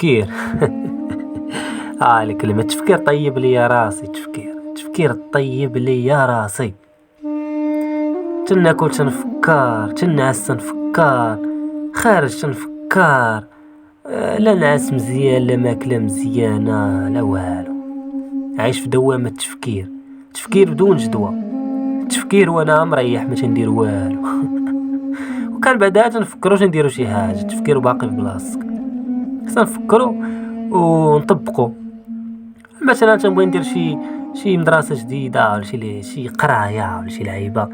التفكير. الكلمة تفكير طيب لي يا راسي، تفكير طيب لي يا راسي. تناكل تنفكر، تنعس تنفكر، خارج تنفكر. لا نعس مزيان، لا ماكلة مزيانة، لا والو. عايش في دوامة تفكير بدون جدوى. تفكير وانا مريح ما تندير والو. وكان بعدها تنفكروا نديروا شي حاجه. التفكير باقي في بلاصتك، خصنا نفكروا ونطبقوا. مثلا تنبغي ندير شي مدرسه جديده، ولا شي قرايه، ولا شي لعيبه.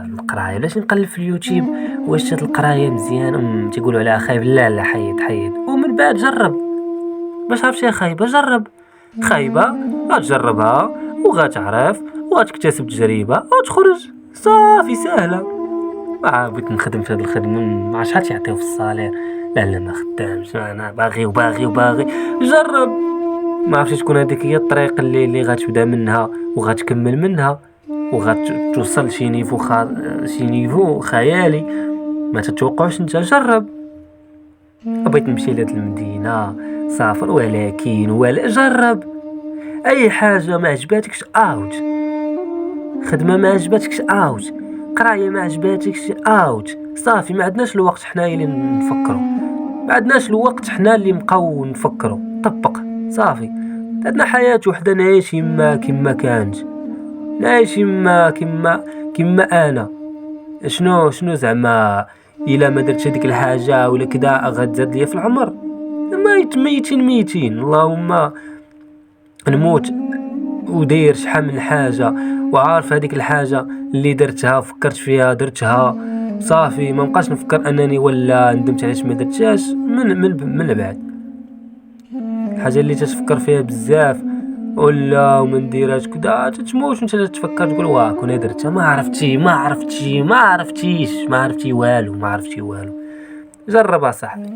القرايه علاش نقلب في اليوتيوب واش هاد القرايه مزيان؟ تيقولوا عليها خايب. لا حيد ومن بعد جرب باش عرف شي خايبه. جرب خايبه غتجربها وغتعرف وغتكتسب تجربه وتخرج صافي. سهله. بغيت نخدم في هاد الخدمه، ما شحال تيعطيو في الصالير. لا ما خدامش، انا باغي. جرب. ما عرفتش تكون هذيك هي الطريق اللي غتبدا منها وغتكمل منها وغتوصل شي نيفو خيالي ما تتوقعش انت. جرب. بغيت نمشي لهاد المدينه سافر، ولكن ولا جرب. اي حاجه ما عجباتكش اوت، خدمه ما عجباتكش اوت، قرايه ما عجباتكش اوت. صافي. ما عندناش الوقت حنايا اللي نفكروا، ما عندناش الوقت حنا اللي نبقاو نفكروا. طبق صافي. عندنا حياه وحده نعيش يما كما كانت، نعيش يما كما انا. شنو زعما الا ما درتش هذيك الحاجه ولا كذا غتزاد ليا في العمر؟ ميتين. اللهم نموت وداير شحال من حاجه وعارف هذيك الحاجه اللي درتها فكرت فيها درتها صافي. ما بقاش نفكر انني ولا ندمت علاش ما درتهاش. من بعد الحاجه اللي تتفكر فيها بزاف وما نديرهاش كذا تتموت وانت تتفكر تقول واه كون درتها ما عرفتي والو. جرب صاحبي.